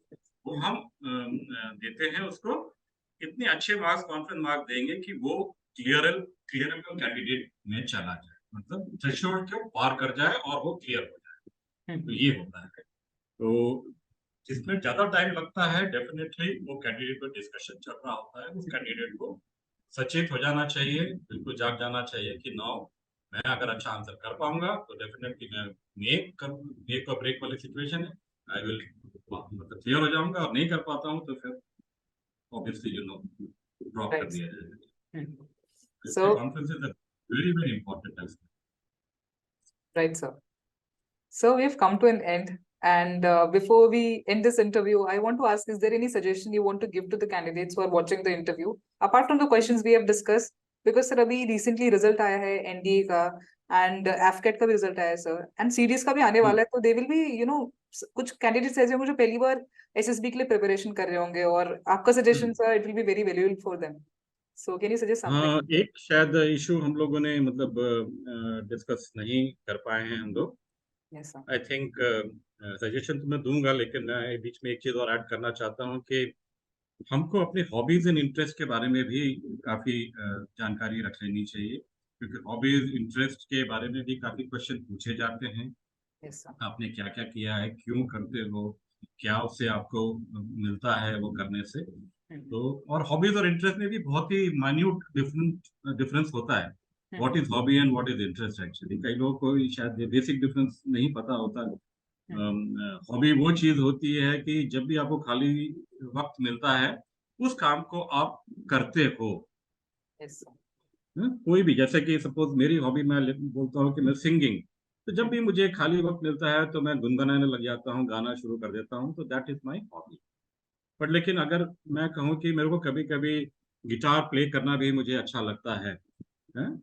वो हम देते हैं उसको, इतने अच्छे मार्क्स कॉन्फ्रेंस मार्क्स देंगे कि वो क्लियरेबल कैंडिडेट में चला जाए, मतलब थ्रेशोल्ड को पार कर जाए और वो क्लियर हो जाए। तो ये होता है। तो जिसमें ज्यादा टाइम लगता है डेफिनेटली वो कैंडिडेट पर डिस्कशन चल रहा होता है, उस कैंडिडेट को सचेत हो जाना चाहिए, बिल्कुल जाग जाना चाहिए कि नाउ मैं अगर अच्छा आंसर कर पाऊंगा तो डेफिनेटली मैं मेक और ब्रेक वाली सिचुएशन है, आई विल मतलब क्लियर हो जाऊंगा, और नहीं कर पाता हूँ तो फिर ऑब्वियसली ड्रॉप कर Right. दिया जाएगा। Mhm. इसलिए So, conference is very very important. right, sir. So we've come to an end. And before we end this interview, I want to ask, is there any suggestion you want to give to the candidates who are watching the interview? Apart from the questions we have discussed, because sir, अभी recently result आया है NDA का and AFCAT का भी result आया है sir, and CDS का भी आने वाला है, तो they will be, कुछ candidates ऐसे होंगे जो पहली बार SSB के लिए preparation कर रहे होंगे, और आपका suggestion sir, it will be very valuable for them. So can you suggest something? हाँ, एक शायद इशू हम लोगों ने मतलब डिस्कस नहीं कर पाए हैं हम लोग। Yes sir. I think suggestion तो मैं दूंगा, लेकिन मैं बीच में एक चीज और ऐड करना चाहता हूँ कि हमको अपने हॉबीज एंड इंटरेस्ट के बारे में भी काफी जानकारी रख लेनी चाहिए, क्योंकि हॉबीज इंटरेस्ट के बारे में भी काफी क्वेश्चन पूछे जाते हैं। Yes sir. आपने क्या क्या किया है, क्यों करते हो, क्या उससे आपको मिलता है वो करने से। तो और हॉबीज और इंटरेस्ट में भी बहुत ही माइन्यूट डिफरेंस होता है। What is hobby and what is interest, actually कई लोगों को शायद बेसिक डिफरेंस नहीं पता होता। हॉबी वो चीज होती है कि जब भी आपको खाली वक्त मिलता है, उस काम को आप करते हो। Yes sir. कोई भी, जैसे कि सपोज मेरी हॉबी, मैं बोलता हूँ कि मैं सिंगिंग, तो जब भी मुझे खाली वक्त मिलता है तो मैं गुनगुनाने लग जाता हूँ, गाना शुरू कर देता हूँ, तो that is my hobby. But लेकिन अगर मैं कहूँ कि मेरे को कभी कभी गिटार प्ले करना भी मुझे अच्छा लगता है?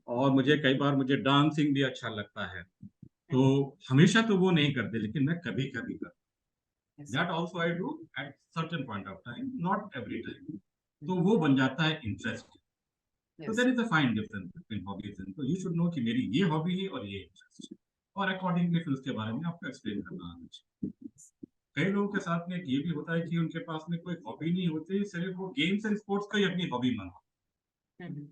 और मुझे कई बार मुझे डांसिंग भी अच्छा लगता है, तो हमेशा तो वो नहीं करते, लेकिन मैं कभी कभी करता Yes हूँ। sir. That also I do at certain point of time, not every time. तो वो बन जाता है इंटरेस्ट। तो Yes. There is a fine difference between hobbies and, तो यू शुड नो कि मेरी ये हॉबी है और ये इंटरेस्ट है, और अकॉर्डिंगली फिर उसके बारे में आपको एक्सप्लेन करना आना चाहिए। कई लोगों के साथ में ये भी होता है कि उनके पास में कोई हॉबी नहीं होती, सिर्फ वो गेम्स एंड स्पोर्ट्स को ही अपनी हॉबी मानते Mhm. हैं।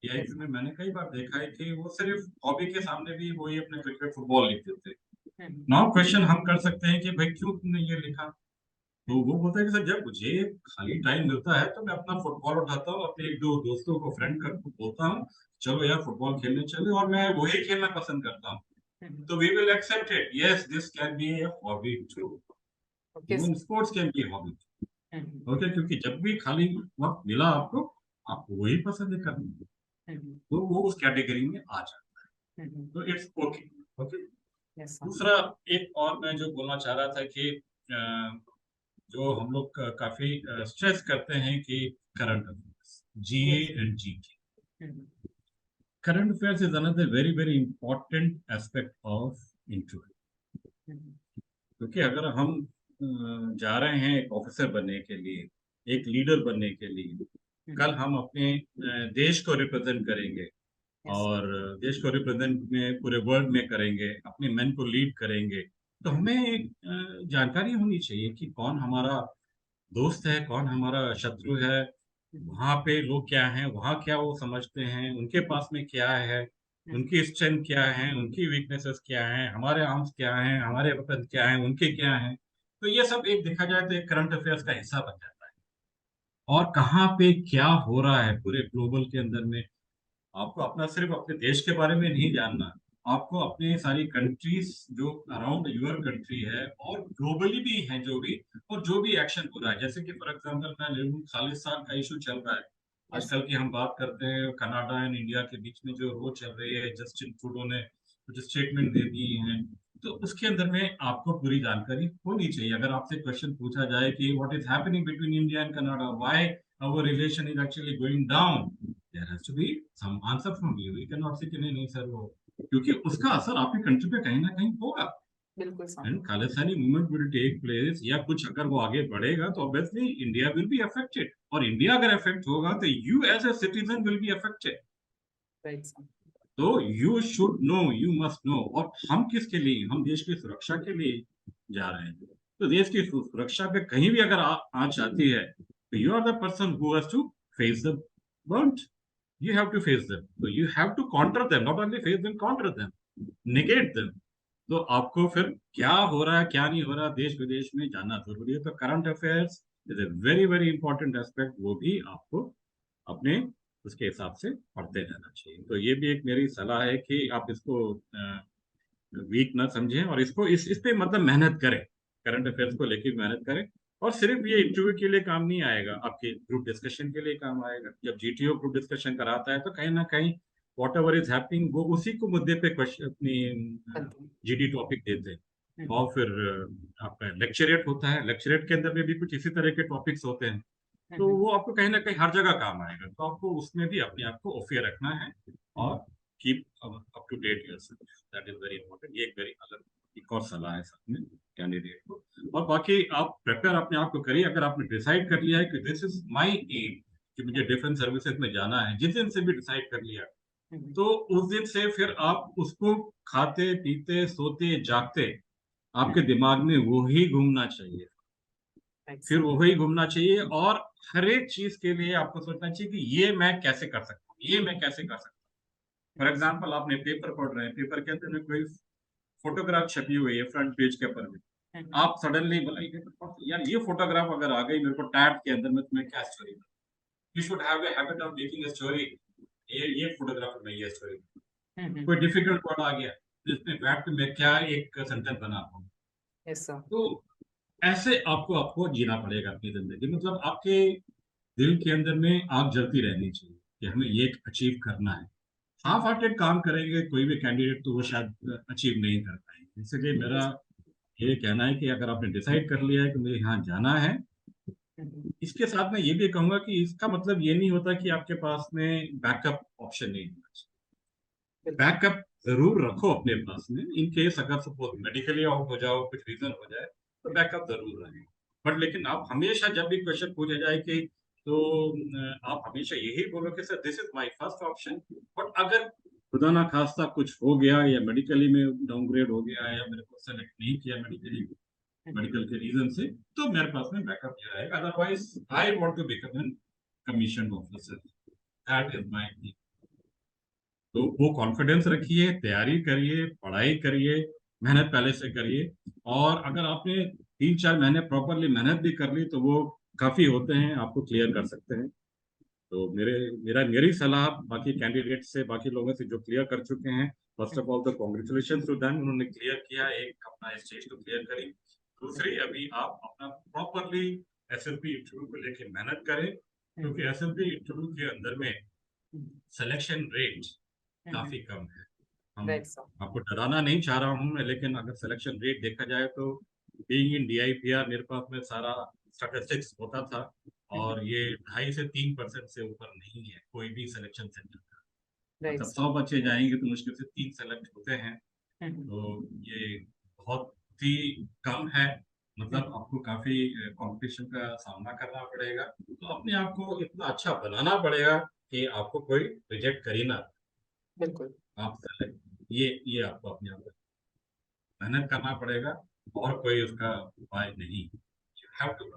Yes. में मैंने कई बार देखा है कि वो सिर्फ हॉबी के सामने भी वही अपने क्रिकेट फुटबॉल लिख देते हैं। Mhm. नाउ क्वेश्चन हम कर सकते हैं कि भाई क्यों तुमने ये लिखा। तो Mhm. वो बोलता है कि सर, जब मुझे खाली टाइम मिलता है तो मैं अपना फुटबॉल उठाता हूँ, अपने एक दो दोस्तों को फ्रेंड कर बोलता हूँ, चलो यार फुटबॉल खेलने चले, और मैं वही खेलना पसंद करता हूँ। Mhm. तो we will accept it, yes this can be a hobby too, Okay, sir. Even sports can be hobby. Mhm. Okay, क्योंकि जब भी खाली वक्त मिला आपको, आपको वही पसंद है करना, Mhm. तो वो उस कैटेगरी में आ जाता है, Mhm. तो it's okay. Okay. Yes, sir. दूसरा, एक और मैं जो बोलना चाह रहा था कि जो हम लोग काफी स्ट्रेस करते हैं कि current affairs, GA Yes. And GK. Mhm. Current affairs is another very very important aspect of interview, Mhm. क्योंकि अगर हम जा रहे हैं एक ऑफिसर बनने के लिए, एक लीडर बनने के लिए, कल Mhm. हम अपने देश को रिप्रेजेंट करेंगे, Yes. और देश को रिप्रेजेंट में पूरे वर्ल्ड में करेंगे, अपने मैन को लीड करेंगे, तो Mhm. हमें एक जानकारी होनी चाहिए कि कौन हमारा दोस्त है, कौन हमारा शत्रु है, Mhm. वहाँ पे लोग क्या हैं, वहाँ क्या वो समझते हैं, उनके पास में क्या है, Mhm. उनकी स्ट्रेंथ क्या है, उनकी वीकनेसेस क्या हैं, हमारे आर्म्स क्या हैं, हमारे वेपन क्या हैं, उनके क्या हैं। तो ये सब एक देखा जाए तो एक करंट अफेयर्स का हिस्सा बन जाता है। और कहाँ पे क्या हो रहा है पूरे ग्लोबल के अंदर में, आपको अपना सिर्फ अपने देश के बारे में नहीं जानना, आपको अपने सारी कंट्रीज जो अराउंड यूर कंट्री है और ग्लोबली भी है जो भी, और जो भी एक्शन हो रहा है, जैसे कि फॉर एग्जांपल मैं ले लूं, खालिस्तान का इशू चल रहा है Yes. आजकल की, हम बात करते हैं कनाडा एंड इंडिया के बीच में जो वो चल रही है, जस्टिन ट्रूडो ने कुछ स्टेटमेंट दे दी हैं, तो उसके अंदर में आपको पूरी जानकारी होनी चाहिए। अगर आपसे क्वेश्चन पूछा जाए कि what is happening between India and Canada, why our relation is actually going down, there has to be some answer from you. You cannot say कि नहीं नहीं सर वो, क्योंकि उसका असर आपकी कंट्री पे कहीं ना कहीं होगा, बिल्कुल sir. And Khalistani movement will take place, या कुछ अगर वो आगे बढ़ेगा तो obviously India will be affected, और इंडिया अगर अफेक्ट होगा तो you as a citizen will be affected. Right, sir. तो you should know, you must know, और हम किसके लिए, हम देश की सुरक्षा के लिए जा रहे हैं। तो देश की सुरक्षा पे कहीं भी अगर आंच आती है, तो you are the person who has to face the burnt, you have to face them, so you have to counter them, not only face them, counter them, negate them। तो आपको फिर क्या हो रहा है क्या नहीं हो रहा देश विदेश में जानना जरूरी है, तो current affairs is a very very important aspect, वो भी आपको अपने उसके हिसाब से पढ़ते रहना चाहिए। तो ये भी एक मेरी सलाह है कि आप इसको वीक ना समझें, और इसको इस पे मतलब मेहनत करें। करंट अफेयर्स को लेके मेहनत करें। और सिर्फ ये इंटरव्यू के लिए काम नहीं आएगा, आपके ग्रुप डिस्कशन के लिए काम आएगा। जब जीटीओ ग्रुप डिस्कशन कराता है तो कहीं ना कहीं वॉट एवर इज हैपनिंग वो उसी को मुद्दे पे क्वेश्चन अपनी जीडी टॉपिक देते हैं। और फिर आपका लेक्चरेट होता है, लेक्चरेट के अंदर में भी कुछ इसी तरह के टॉपिक्स होते हैं, तो वो आपको कहीं ना कहीं हर जगह काम आएगा। तो आपको उसमें भी अपने आप को ओफियर रखना है और keep up to date yourself, that is very important. ये एक वेरी अलग एक और सलाह है साथ में कैंडिडेट को। और बाकी आप प्रिपेयर अपने आप को करिए। अगर आपने डिसाइड कर लिया है कि दिस इज माय एम कि मुझे डिफेंस सर्विसेज में जाना है, जिस दिन से भी डिसाइड कर लिया, तो उस दिन से फिर आप उसको खाते पीते सोते जागते आपके दिमाग में वो ही घूमना चाहिए, फिर वही घूमना चाहिए। और हर एक चीज के लिए आपको सोचना चाहिए कि ये मैं कैसे कर सकता हूँ, ये मैं कैसे कर सकता हूँ। फॉर एग्जाम्पल आपने पेपर पढ़ रहे हैं, पेपर के अंदर में कोई फोटोग्राफ छपी हुई है फ्रंट पेज के ऊपर में, आप सडनली बोला यार ये फोटोग्राफ अगर आ गई मेरे को टैब के अंदर में, तुम्हें क्या story, you should have a habit of making a story. ये फोटोग्राफ में ये स्टोरी, कोई डिफिकल्ट वर्ड आ गया जिसमें बैठ के मैं क्या एक सेंटेंस बना पाऊँ। Yes sir. तो ऐसे आपको जीना पड़ेगा अपनी जिंदगी। मतलब आपके दिल के अंदर में आग जलती रहनी चाहिए कि हमें ये अचीव करना है। हाफ हार्टेड काम करेंगे कोई भी कैंडिडेट तो वो शायद अचीव नहीं कर पाएंगे। इसलिए मेरा ये कहना है कि अगर आपने डिसाइड कर लिया है कि मुझे यहाँ जाना है, इसके साथ में ये भी कहूंगा कि इसका मतलब ये नहीं होता कि आपके पास में बैकअप ऑप्शन नहीं होना चाहिए। बैकअप जरूर रखो अपने पास में, इन केस अगर सपोज मेडिकली आउट हो जाओ, कुछ रीजन हो जाए, तो बैकअप जरूर रहे। बट लेकिन आप हमेशा जब भी क्वेश्चन पूछा जाए कि तो आप हमेशा यही बोलो कि sir this is my first option, but अगर खुदा ना खास्ता कुछ हो गया या मेडिकली में डाउनग्रेड हो गया या मेरे को सेलेक्ट नहीं किया मेडिकल के रीजन से, तो मेरे पास में बैकअप ये रहेगा। Otherwise I want to become an commission officer, that is my thing. तो वो कॉन्फिडेंस रखिए, तैयारी करिए, पढ़ाई करिए, मेहनत पहले से करिए। और अगर आपने 3-4 महीने प्रॉपरली मेहनत भी कर ली तो वो काफी होते हैं, आपको क्लियर कर सकते हैं। तो मेरी सलाह बाकी कैंडिडेट से, बाकी लोगों से जो क्लियर कर चुके हैं, फर्स्ट ऑफ ऑल तो कॉन्ग्रेचुलेशन टू देम, उन्होंने क्लियर किया, एक अपना स्टेज तो क्लियर करी। दूसरी, अभी आप अपना प्रॉपरली एसएलपी इंटरव्यू को लेके मेहनत करें, क्योंकि एसएलपी इंटरव्यू के अंदर में सिलेक्शन रेट काफी कम है। हम आपको डराना नहीं चाह रहा हूं मैं, लेकिन अगर सिलेक्शन रेट देखा जाए तो बीइंग इन DIPR मेरे पास में सारा स्टैटिस्टिक्स होता था, और ये 2.5 से 3% से ऊपर नहीं है कोई भी सिलेक्शन सेंटर का। मतलब 100 बच्चे जाएंगे तो मुश्किल से 3 सेलेक्ट होते हैं, तो ये बहुत ही कम है। मतलब आपको काफी कंपटीशन का सामना करना पड़ेगा, तो अपने आप को इतना अच्छा बनाना पड़ेगा कि आपको कोई रिजेक्ट कर ही ना। बिल्कुल आप ये आपको अपने आप मेहनत करना पड़ेगा, और कोई उसका उपाय नहीं। You have to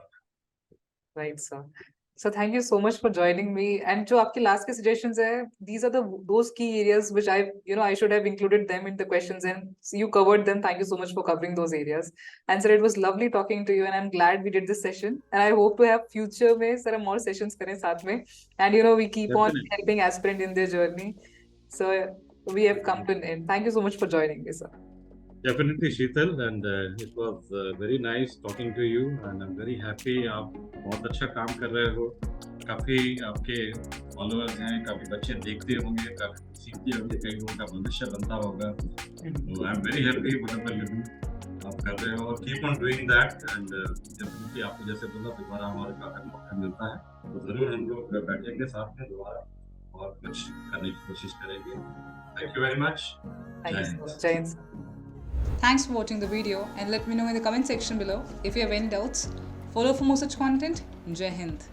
right sir. So thank you so much for joining me. And जो आपके last के suggestions है, these are those key areas which I should have included them in the questions, and you covered them. Thank you so much for covering those areas. And sir, it was lovely talking to you, and I'm glad we did this session. And I hope to have future में sir हम more sessions करें साथ में. And we keep on helping aspirant in their journey. So we have come to an end. Thank you so much for joining me, sir. Definitely, Sheetal, and it was very nice talking to you, and I'm very happy आप बहुत अच्छा काम कर रहे हो। काफ़ी आपके followers हैं, काफ़ी बच्चे देखते होंगे, काफ़ी सीखते होंगे, कई लोगों का भविष्य बनता होगा। तो I am very happy whatever you do आप कर रहे हो, और keep on doing that. And definitely आपको जैसे बोला दोबारा हमारे अगर मौका मिलता है तो ज़रूर हम लोग बैठेंगे साथ में दोबारा और कुछ करने की कोशिश करेंगे। Thank you very much. जय Hind. Thanks for watching the video, and let me know in the comment section below if you have any doubts. Follow for more such content. Jai Hind.